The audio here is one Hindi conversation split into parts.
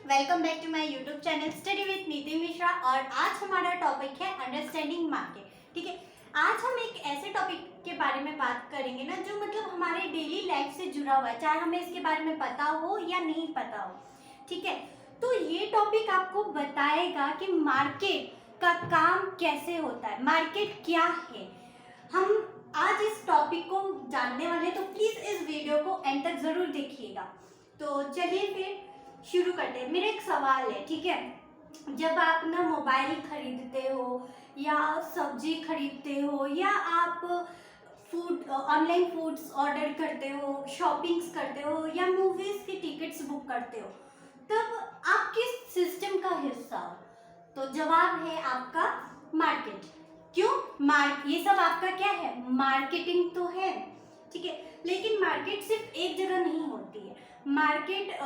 Welcome back to my YouTube channel study with Niti Mishra. और आज हमारा टॉपिक है अंडरस्टैंडिंग मार्केट। ठीक है, आज हम एक ऐसे टॉपिक के बारे में बात करेंगे ना जो मतलब हमारे डेली लाइफ से जुड़ा हुआ है, चाहे हमें इसके बारे में पता हो या नहीं पता हो। ठीक है, तो ये टॉपिक आपको बताएगा कि मार्केट का काम कैसे होता है, मार्केट क्या है। हम आज इस टॉपिक को जानने वाले हैं, तो प्लीज इस वीडियो को एंड तक जरूर देखिएगा। तो चलिए फिर शुरू करते हैं। मेरा एक सवाल है, ठीक है, जब आप ना मोबाइल खरीदते हो या सब्जी खरीदते हो या आप फूड ऑनलाइन फूड्स ऑर्डर करते हो, शॉपिंग्स करते हो या मूवीज की टिकट्स बुक करते हो, तब आप किस सिस्टम का हिस्सा हो? तो जवाब है आपका मार्केट। क्यों? ये सब आपका क्या है? मार्केटिंग तो है। ठीक है, लेकिन मार्केट सिर्फ एक जगह नहीं होती है। मार्केट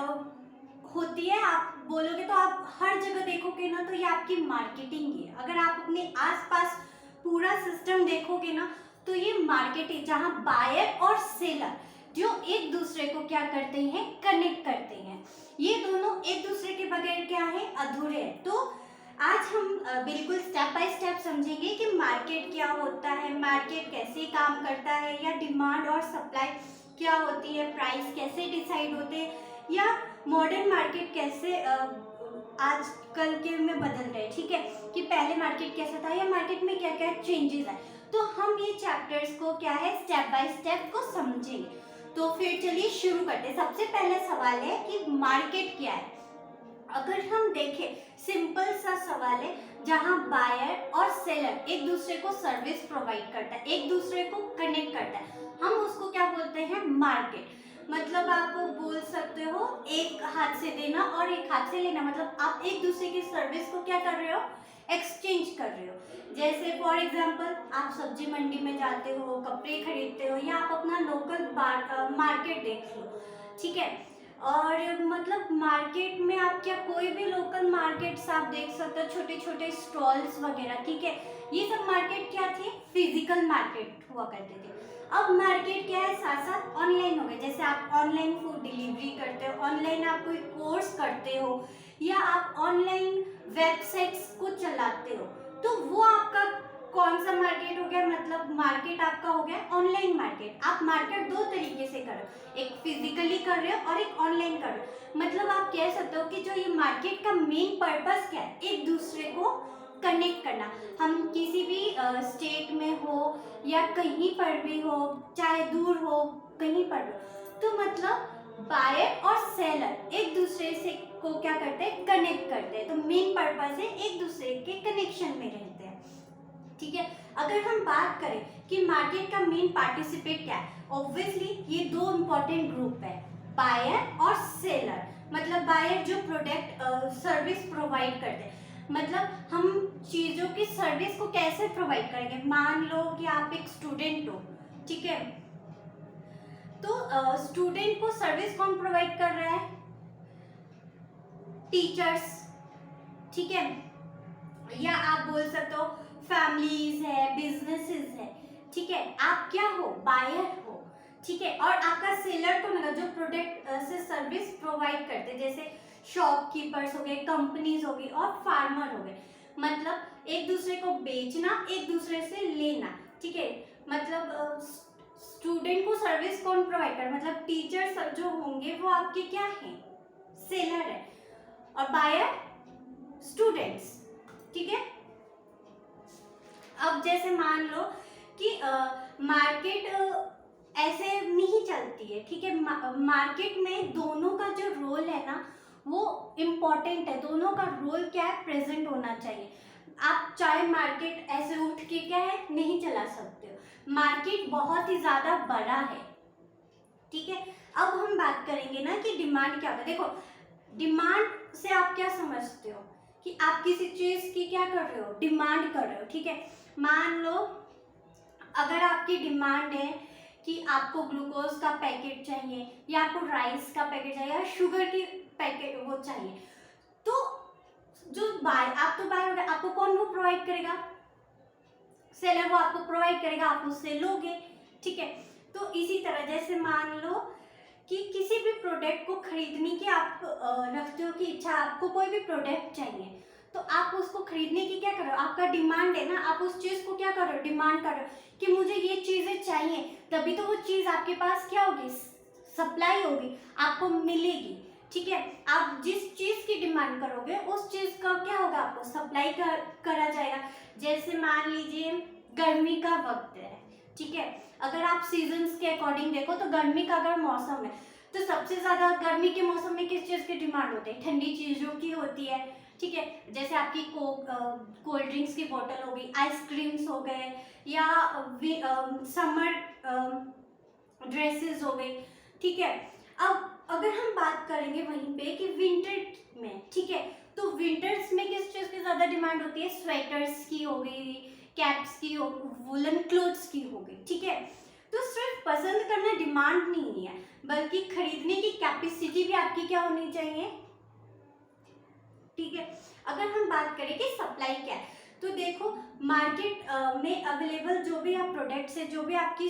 होती है, आप बोलोगे तो आप हर जगह देखोगे ना, तो ये आपकी मार्केटिंग है। अगर आप अपने आसपास पूरा सिस्टम देखोगे ना, तो ये मार्केट है जहाँ बायर और सेलर जो एक दूसरे को क्या करते हैं, कनेक्ट करते हैं। ये दोनों एक दूसरे के बगैर क्या है, अधूरे हैं। तो आज हम बिल्कुल स्टेप बाय स्टेप समझेंगे कि मार्केट क्या होता है, मार्केट कैसे काम करता है, या डिमांड और सप्लाई क्या होती है, प्राइस कैसे डिसाइड होते हैं, या मॉडर्न मार्केट कैसे आजकल के में बदल रहे हैं। ठीक है, कि पहले मार्केट कैसा था या मार्केट में क्या क्या चेंजेस है। तो हम ये चैप्टर्स को क्या है, स्टेप बाय स्टेप को समझेंगे। तो फिर चलिए शुरू करते हैं। सबसे पहला सवाल है कि मार्केट क्या है। अगर हम देखें, सिंपल सा सवाल है, जहां बायर और सेलर एक दूसरे को सर्विस प्रोवाइड करता है, एक दूसरे को कनेक्ट करता है, हम उसको क्या बोलते हैं, मार्केट। मतलब आप बोल सकते हो एक हाथ से देना और एक हाथ से लेना, मतलब आप एक दूसरे की सर्विस को क्या कर रहे हो, एक्सचेंज कर रहे हो। जैसे फॉर एग्जांपल, आप सब्जी मंडी में जाते हो, कपड़े खरीदते हो, या आप अपना लोकल मार्केट देख लो। ठीक है, और मतलब मार्केट में आप क्या कोई भी लोकल मार्केट्स आप देख सकते हो, छोटे छोटे स्टॉल्स वगैरह। ठीक है, ये सब मार्केट क्या थे, फिजिकल मार्केट हुआ करते थे। अब मार्केट क्या है, साथ साथ ऑनलाइन हो गए। जैसे आप ऑनलाइन फूड डिलीवरी करते हो, ऑनलाइन आप कोई कोर्स करते हो, या आप ऑनलाइन वेबसाइट्स को चलाते हो, तो वो आपका कौन सा मार्केट हो गया, मतलब मार्केट आपका हो गया ऑनलाइन मार्केट। आप मार्केट दो तरीके से करो, एक फिजिकली कर रहे हो और एक ऑनलाइन कर रहे हो। मतलब आप कह सकते हो कि जो ये मार्केट का मेन पर्पस क्या है, एक दूसरे को कनेक्ट करना। हम किसी भी स्टेट में हो या कहीं पर भी हो, चाहे दूर हो, कहीं पर हो, तो मतलब बायर और सेलर एक दूसरे से को क्या करते हैं, कनेक्ट करते हैं। तो मेन पर्पस है एक दूसरे के कनेक्शन में रहते हैं। ठीक है, अगर हम बात करें कि मार्केट का मेन पार्टिसिपेट क्या है, ऑब्वियसली ये दो इंपॉर्टेंट ग्रुप है, बायर और सेलर। मतलब बायर जो प्रोडक्ट सर्विस प्रोवाइड करते हैं, मतलब हम चीजों की सर्विस को कैसे प्रोवाइड करेंगे। मान लो कि आप एक स्टूडेंट हो, ठीक है, तो स्टूडेंट को सर्विस कौन प्रोवाइड कर रहा है, टीचर्स। ठीक है, या आप बोल सकते हो फैमिलीज है, बिजनेसेस है। ठीक है, आप क्या हो, बायर हो। ठीक है, और आपका सेलर कौन होगा, जो प्रोडक्ट से सर्विस प्रोवाइड करते, जैसे शॉपकीपर्स हो गए, कंपनीज हो गई और फार्मर हो गए। मतलब एक दूसरे को बेचना, एक दूसरे से लेना। ठीक है, मतलब स्टूडेंट को सर्विस कौन प्रोवाइड कर, मतलब टीचर जो होंगे वो आपके क्या हैं, सेलर है, और बायर स्टूडेंट्स। ठीक है, अब जैसे मान लो कि मार्केट ऐसे नहीं चलती है। ठीक है, मार्केट में दोनों का जो रोल है ना, वो इम्पोर्टेंट है। दोनों का रोल क्या है, प्रेजेंट होना चाहिए। आप चाहे मार्केट ऐसे उठ के क्या है, नहीं चला सकते हो। मार्केट बहुत ही ज्यादा बड़ा है। ठीक है, अब हम बात करेंगे ना कि डिमांड क्या होता है। देखो, डिमांड से आप क्या समझते हो कि आप किसी चीज की क्या कर रहे हो, डिमांड कर रहे हो। ठीक है, मान लो अगर आपकी डिमांड है कि आपको ग्लूकोज का पैकेट चाहिए, या आपको राइस का पैकेट चाहिए, या शुगर की पैकेट वो चाहिए, तो जो आप तो बाय हो गए, आपको कौन वो प्रोवाइड करेगा, सेलर वो आपको प्रोवाइड करेगा, आप उससे लोगे। ठीक है, तो इसी तरह जैसे मान लो कि किसी भी प्रोडक्ट को खरीदने की आप रखते हो कि इच्छा, आपको कोई भी प्रोडक्ट चाहिए तो आप उसको खरीदने की क्या करो, आपका डिमांड है ना, आप उस चीज़ को क्या करो, डिमांड करो कि मुझे ये चीज़ें चाहिए, तभी तो वो चीज़ आपके पास क्या होगी, सप्लाई होगी, आपको मिलेगी। ठीक है, आप जिस चीज़ की डिमांड करोगे उस चीज़ का क्या होगा, आपको सप्लाई करा जाएगा। जैसे मान लीजिए गर्मी का वक्त है, ठीक है, अगर आप सीजन्स के अकॉर्डिंग देखो तो गर्मी का अगर मौसम है तो सबसे ज़्यादा गर्मी के मौसम में किस चीज़ की डिमांड होती है, ठंडी चीज़ों की होती है। ठीक है, जैसे आपकी कोल्ड ड्रिंक्स की बोतल हो गई, आइसक्रीम्स हो गए, या समर ड्रेसेस हो गई। ठीक है, अब अगर हम बात करेंगे वहीं पे कि विंटर में, ठीक है, तो विंटर्स में किस चीज़ की ज़्यादा डिमांड होती है, स्वेटर्स की हो गई, कैप्स की हो, वुलन क्लोथ्स की हो गई। ठीक है, तो सिर्फ पसंद करना डिमांड नहीं है, बल्कि खरीदने की कैपेसिटी भी आपकी क्या होनी चाहिए। ठीक है, अगर हम बात करें कि सप्लाई क्या है, तो देखो मार्केट में अवेलेबल जो भी आप प्रोडक्ट्स है, जो भी आपकी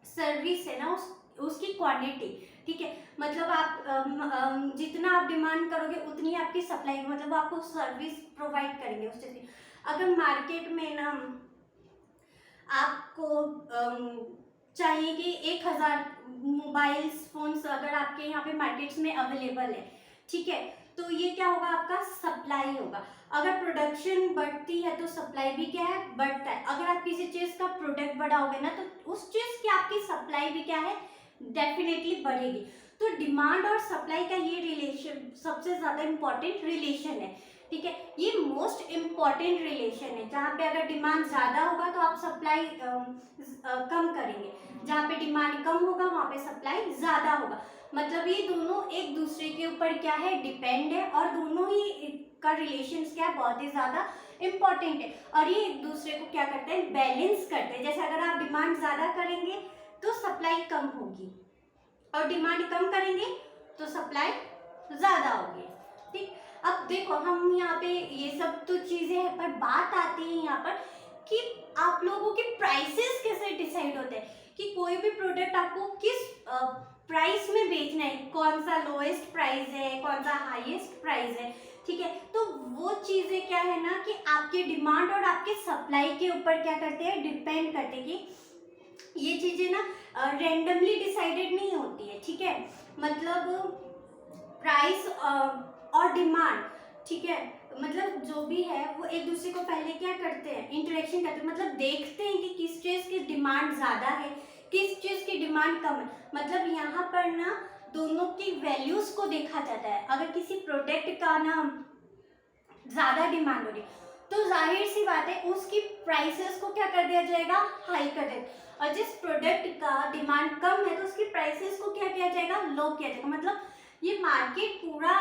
सर्विस है ना, उसकी क्वांटिटी। ठीक है, मतलब आप जितना आप डिमांड करोगे उतनी आपकी सप्लाई, मतलब आपको सर्विस प्रोवाइड करेंगे उस चीज़ की। अगर मार्केट में ना आपको चाहिए कि 1000 मोबाइल्स फोन्स अगर आपके यहाँ पे मार्केट्स में अवेलेबल है, ठीक है, तो ये क्या होगा, आपका सप्लाई होगा। अगर प्रोडक्शन बढ़ती है तो सप्लाई भी क्या है, बढ़ता है। अगर आप किसी चीज़ का प्रोडक्ट बढ़ाओगे ना तो उस चीज़ की आपकी सप्लाई भी क्या है, डेफिनेटली बढ़ेगी। तो डिमांड और सप्लाई का ये रिलेशन सबसे ज़्यादा इम्पॉर्टेंट रिलेशन है। ठीक है, ये मोस्ट इम्पॉर्टेंट रिलेशन है। जहाँ पे अगर डिमांड ज़्यादा होगा तो आप सप्लाई कम करेंगे, जहाँ पे डिमांड कम होगा वहाँ पे सप्लाई ज़्यादा होगा। मतलब ये दोनों एक दूसरे के ऊपर क्या है, डिपेंड है, और दोनों ही का रिलेशंस क्या है, बहुत ही ज़्यादा इम्पॉर्टेंट है, और ये एक दूसरे को क्या करते हैं, बैलेंस करते हैं। जैसे अगर आप डिमांड ज़्यादा करेंगे तो सप्लाई कम होगी, और डिमांड कम करेंगे तो सप्लाई ज़्यादा होगी। ठीक, अब देखो हम यहाँ पे ये सब तो चीज़ें हैं, पर बात आती है यहाँ पर कि आप लोगों के प्राइसेस कैसे डिसाइड होते हैं, कि कोई भी प्रोडक्ट आपको किस प्राइस में बेचना है, कौन सा लोएस्ट प्राइस है, कौन सा हाईएस्ट प्राइस है। ठीक है, तो वो चीज़ें क्या है ना कि आपके डिमांड और आपके सप्लाई के ऊपर क्या करते हैं, डिपेंड करते हैं। कि ये चीज़ें ना रेंडमली डिसाइडेड नहीं होती है। ठीक है, मतलब प्राइस और डिमांड, ठीक है, मतलब जो भी है वो एक दूसरे को पहले क्या करते हैं, इंटरेक्शन करते हैं, मतलब देखते हैं कि किस चीज़ की डिमांड ज़्यादा है, किस चीज़ की डिमांड कम है। मतलब यहाँ पर ना दोनों की वैल्यूज़ को देखा जाता है। अगर किसी प्रोडक्ट का ना ज़्यादा डिमांड हो रही तो जाहिर सी बात है उसकी प्राइसेस को क्या कर दिया जाएगा, हाई कर देगा, और जिस प्रोडक्ट का डिमांड कम है तो उसकी प्राइसेस को क्या किया जाएगा, लो किया जाएगा। मतलब ये मार्केट पूरा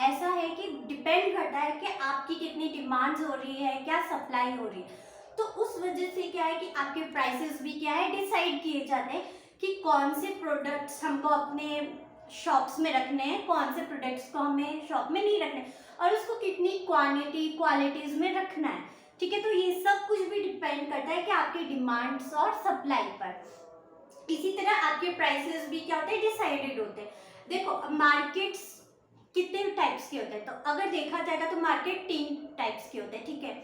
ऐसा है कि डिपेंड करता है कि आपकी कितनी डिमांड्स हो रही है, क्या सप्लाई हो रही है। तो उस वजह से क्या है कि आपके प्राइसेस भी क्या है, डिसाइड किए जाते हैं कि कौन से प्रोडक्ट्स हमको अपने शॉप्स में रखने हैं, कौन से प्रोडक्ट्स को हमें शॉप में नहीं रखने, और उसको कितनी क्वांटिटी क्वालिटीज़ में रखना है। ठीक है, तो ये सब कुछ भी डिपेंड करता है कि आपके डिमांड्स और सप्लाई पर। इसी तरह आपके प्राइसेस भी क्या होते हैं, डिसाइडेड होते हैं। देखो मार्केट्स कितने टाइप्स के होते हैं, तो अगर देखा जाएगा तो मार्केट 3 टाइप्स के होते हैं। ठीक है,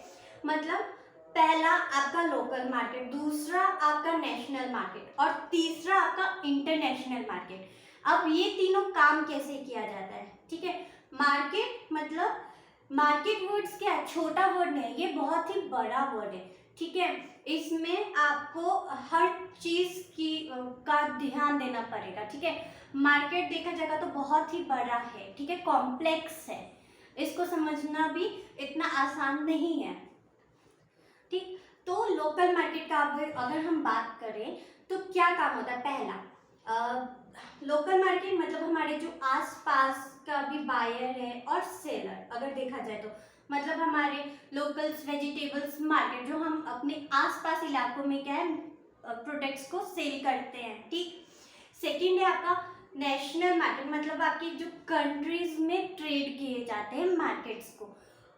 मतलब पहला आपका लोकल मार्केट, दूसरा आपका नेशनल मार्केट, और तीसरा आपका इंटरनेशनल मार्केट। अब ये तीनों काम कैसे किया जाता है। ठीक है, मार्केट मतलब मार्केट वर्ड्स क्या है, छोटा वर्ड नहीं है, ये बहुत ही बड़ा वर्ड है। ठीक है, इसमें आपको हर चीज़ की का ध्यान देना पड़ेगा। ठीक है, मार्केट देखा जाएगा तो बहुत ही बड़ा है, ठीक है, कॉम्प्लेक्स है, इसको समझना भी इतना आसान नहीं है। ठीक, तो लोकल मार्केट का अगर हम बात करें तो क्या काम होता है, पहला लोकल मार्केट मतलब हमारे जो आसपास का भी बायर है और सेलर, अगर देखा जाए तो मतलब हमारे लोकल्स वेजिटेबल्स मार्केट जो हम अपने आसपास इलाकों में क्या है प्रोडक्ट्स को सेल करते हैं। ठीक, सेकंड है आपका नेशनल मार्केट, मतलब आपकी जो कंट्रीज में ट्रेड किए जाते हैं मार्केट्स को,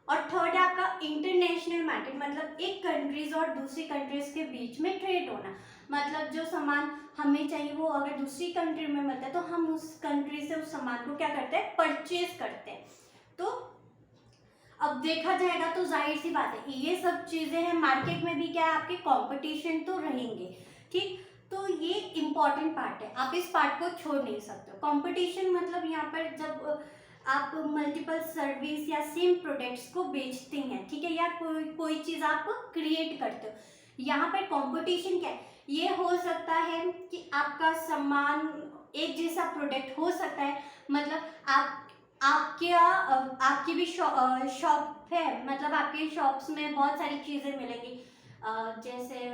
और थर्ड है आपका इंटरनेशनल मार्केट, मतलब एक कंट्रीज और दूसरी कंट्रीज के बीच में ट्रेड होना, मतलब जो सामान हमें चाहिए वो अगर दूसरी कंट्री में मिलता है तो हम उस कंट्री से उस सामान को क्या करते हैं, परचेज करते हैं। तो अब देखा जाएगा तो जाहिर सी बात है ये सब चीजें हैं, मार्केट में भी क्या है आपके कंपटीशन तो रहेंगे, ठीक। तो ये इम्पोर्टेंट पार्ट है, आप इस पार्ट को छोड़ नहीं सकते। कंपटीशन मतलब यहाँ पर जब आप मल्टीपल सर्विस या सेम प्रोडक्ट्स को बेचते हैं, ठीक है, या कोई चीज़ आप क्रिएट करते हो, यहाँ पर कंपटीशन क्या है, ये हो सकता है कि आपका सामान एक जैसा प्रोडक्ट हो सकता है, मतलब आपकी भी शॉप है, मतलब आपके शॉप्स में बहुत सारी चीज़ें मिलेंगी, जैसे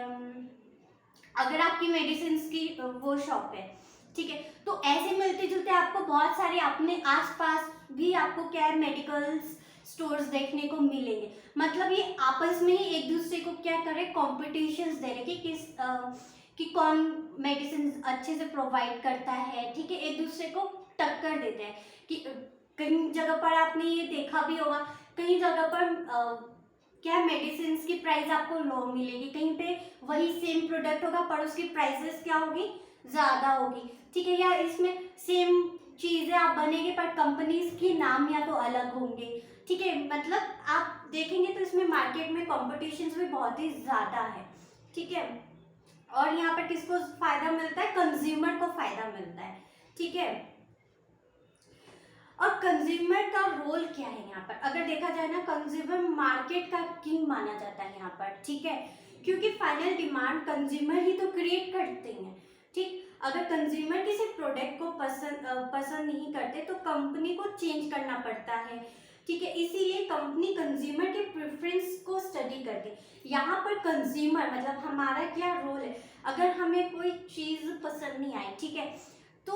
अगर आपकी मेडिसिन की वो शॉप है, ठीक है, तो ऐसे मिलते जुलते आपको बहुत सारे अपने आसपास भी आपको क्या है मेडिकल स्टोर्स देखने को मिलेंगे, मतलब ये आपस में ही एक दूसरे को क्या कर रहे, कॉम्पिटिशन्स दे रहे कि कि कौन मेडिसिन अच्छे से प्रोवाइड करता है, ठीक है, एक दूसरे को टक्कर देते हैं। कि कई जगह पर आपने ये देखा भी होगा, कई जगह पर क्या मेडिसिन की प्राइस आपको लो मिलेगी, कहीं पे वही सेम प्रोडक्ट होगा पर उसकी प्राइसेस क्या होगी, ज़्यादा होगी, ठीक है, या इसमें सेम चीज़ें आप बनेंगे पर कंपनीज के नाम या तो अलग होंगे, ठीक है, मतलब आप देखेंगे तो इसमें मार्केट में कॉम्पिटिशन भी बहुत ही ज़्यादा है, ठीक है। और यहाँ पर किसको फायदा मिलता है, कंज्यूमर को फायदा मिलता है, ठीक है। और कंज्यूमर का रोल क्या है यहाँ पर, अगर देखा जाए ना, कंज्यूमर मार्केट का किंग माना जाता है यहाँ पर, ठीक है, क्योंकि फाइनल डिमांड कंज्यूमर ही तो क्रिएट करते हैं, ठीक। अगर कंज्यूमर किसी प्रोडक्ट को पसंद नहीं करते तो कंपनी को चेंज करना पड़ता है, ठीक है, इसीलिए कंपनी कंज्यूमर के प्रेफरेंस को स्टडी करती है। यहाँ पर कंज्यूमर मतलब हमारा क्या रोल है, अगर हमें कोई चीज़ पसंद नहीं आई, ठीक है, तो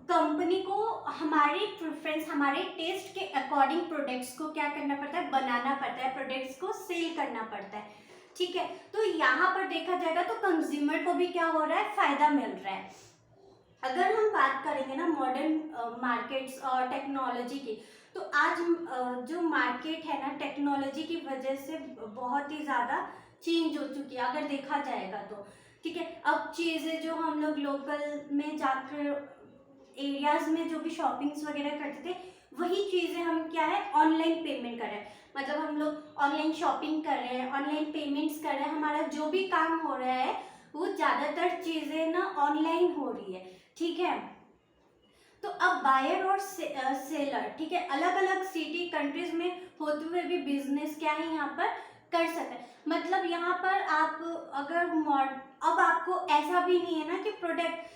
कंपनी को हमारे प्रेफरेंस, हमारे टेस्ट के अकॉर्डिंग प्रोडक्ट्स को क्या करना पड़ता है, बनाना पड़ता है, प्रोडक्ट्स को सेल करना पड़ता है, ठीक है। तो यहाँ पर देखा जाएगा तो कंज्यूमर को भी क्या हो रहा है, फायदा मिल रहा है। अगर हम बात करेंगे ना मॉडर्न मार्केट्स और टेक्नोलॉजी की, तो आज जो मार्केट है ना टेक्नोलॉजी की वजह से बहुत ही ज़्यादा चेंज हो चुकी है, अगर देखा जाएगा तो, ठीक है। अब चीज़ें जो हम लोग लोकल में जाकर एरियाज में जो भी शॉपिंग्स वगैरह करते थे, वही चीज़ें हम क्या है ऑनलाइन पेमेंट कर रहे हैं, मतलब हम लोग ऑनलाइन शॉपिंग कर रहे हैं, ऑनलाइन पेमेंट्स कर रहे हैं, हमारा जो भी काम हो रहा है वो ज़्यादातर चीज़ें ना ऑनलाइन हो रही है, ठीक है। तो अब बायर और सेलर, ठीक है, अलग अलग सिटी कंट्रीज में होते हुए भी बिजनेस क्या है यहाँ पर कर सकते हैं, मतलब यहाँ पर आप अगर अब आपको ऐसा भी नहीं है ना कि प्रोडक्ट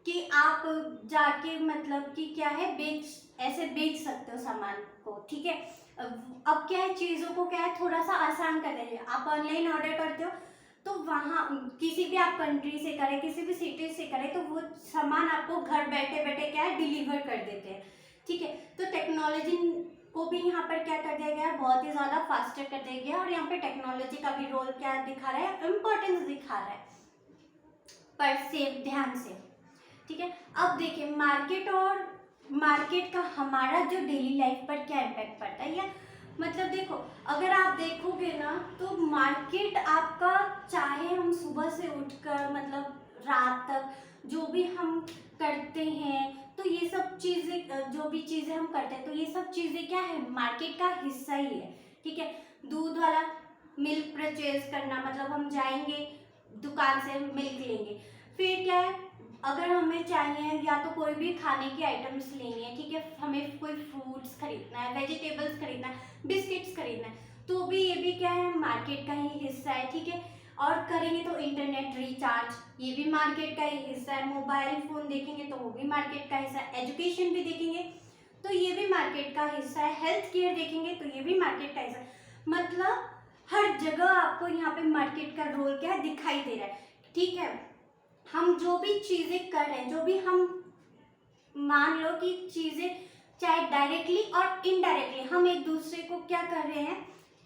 कि आप जाके मतलब कि क्या है ऐसे बेच सकते हो सामान को, ठीक है। अब क्या है चीज़ों को क्या है थोड़ा सा आसान कर देंगे, आप ऑनलाइन ऑर्डर करते हो तो वहाँ किसी भी आप कंट्री से करें, किसी भी सिटी से करें, तो वो सामान आपको घर बैठे बैठे क्या है डिलीवर कर देते हैं, ठीक है। तो टेक्नोलॉजी को भी यहाँ पर क्या कर दिया गया है, बहुत ही ज़्यादा फास्टर कर दिया गया है, और यहाँ पे टेक्नोलॉजी का भी रोल क्या दिखा रहा है, इम्पोर्टेंस दिखा रहा है, पर सेव ध्यान से, ठीक है। अब देखिए मार्केट का हमारा जो डेली लाइफ पर क्या इम्पैक्ट पड़ता है, या मतलब देखो अगर आप देखोगे ना तो मार्केट आपका, चाहे हम सुबह से उठकर मतलब रात तक जो भी हम करते हैं, तो ये सब चीज़ें जो भी चीज़ें हम करते हैं तो ये सब चीज़ें क्या है मार्केट का हिस्सा ही है, ठीक है। दूध वाला मिल्क परचेज करना, मतलब हम जाएंगे दुकान से मिल्क लेंगे, फिर क्या है अगर हमें चाहिए या तो कोई भी खाने की आइटम्स लेनी है, ठीक है, हमें कोई फ्रूट्स खरीदना है, वेजिटेबल्स खरीदना है, बिस्किट्स खरीदना है, तो भी ये भी क्या है मार्केट का ही हिस्सा है, ठीक है। और करेंगे तो इंटरनेट रिचार्ज, ये भी मार्केट का ही हिस्सा है, मोबाइल फ़ोन देखेंगे तो वो भी मार्केट का हिस्सा है, एजुकेशन भी देखेंगे तो ये भी मार्केट का हिस्सा है, हेल्थ केयर देखेंगे तो ये भी मार्केट का हिस्सा है, मतलब हर जगह आपको यहाँ पे मार्केट का रोल क्या है दिखाई दे रहा है, ठीक है। हम जो भी चीज़ें कर रहे हैं, जो भी हम मान लो कि चीज़ें चाहे डायरेक्टली और इनडायरेक्टली हम एक दूसरे को क्या कर रहे हैं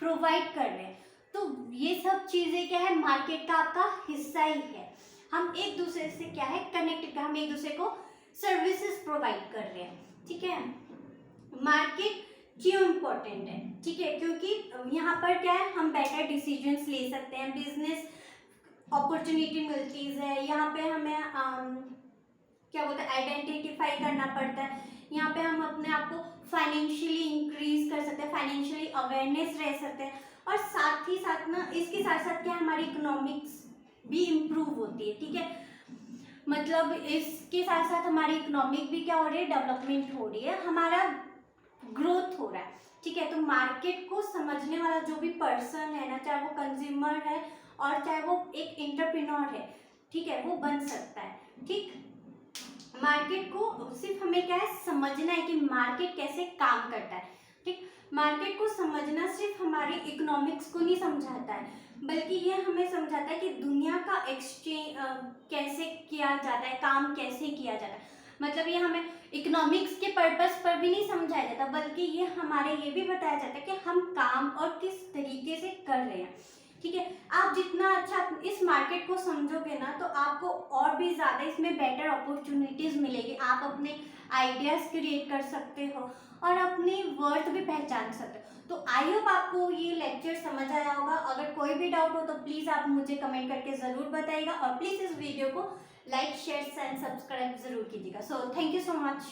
प्रोवाइड कर रहे हैं, तो ये सब चीज़ें क्या है मार्केट का आपका हिस्सा ही है, हम एक दूसरे से क्या है कनेक्टेड, हम एक दूसरे को सर्विसेज प्रोवाइड कर रहे हैं, ठीक है। मार्केट क्यों इम्पोर्टेंट है, ठीक है, क्योंकि यहाँ पर क्या है, हम बेटर डिसीजंस ले सकते हैं, बिजनेस अपॉर्चुनिटी मिलती है, यहाँ पे हमें क्या बोलते हैं आइडेंटिफाई करना पड़ता है, यहाँ पे हम अपने आप को फाइनेंशियली इंक्रीज कर सकते हैं, फाइनेंशियली अवेयरनेस रह सकते हैं, और साथ ही साथ ना इसके साथ साथ क्या हमारी इकोनॉमिक्स भी इम्प्रूव होती है, ठीक है, मतलब इसके साथ साथ हमारी इकोनॉमिक भी क्या हो रही है, डेवलपमेंट हो रही है, हमारा ग्रोथ हो रहा है, ठीक है। तो मार्केट को समझने वाला जो भी पर्सन है ना, चाहे वो कंज्यूमर है और चाहे वो एक एंटरप्रेन्योर है, ठीक है, वो बन सकता है, ठीक। मार्केट को सिर्फ हमें क्या है समझना है कि मार्केट कैसे काम करता है, ठीक। मार्केट को समझना सिर्फ हमारी इकोनॉमिक्स को नहीं समझाता है, बल्कि ये हमें समझाता है कि दुनिया का एक्सचेंज कैसे किया जाता है, काम कैसे किया जाता है, मतलब ये हमें इकोनॉमिक्स के पर्पस पर भी नहीं समझाया जाता, बल्कि ये हमारे ये भी बताया जाता है कि हम काम और किस तरीके से कर रहे हैं, ठीक है। आप जितना अच्छा इस मार्केट को समझोगे ना, तो आपको और भी ज़्यादा इसमें बेटर अपॉर्चुनिटीज़ मिलेगी, आप अपने आइडियाज़ क्रिएट कर सकते हो और अपनी वर्थ भी पहचान सकते हो। तो आई होप आपको ये लेक्चर समझ आया होगा। अगर कोई भी डाउट हो तो प्लीज़ आप मुझे कमेंट करके ज़रूर बताइएगा, और प्लीज़ इस वीडियो को लाइक शेयर एंड सब्सक्राइब ज़रूर कीजिएगा। So thank you so much.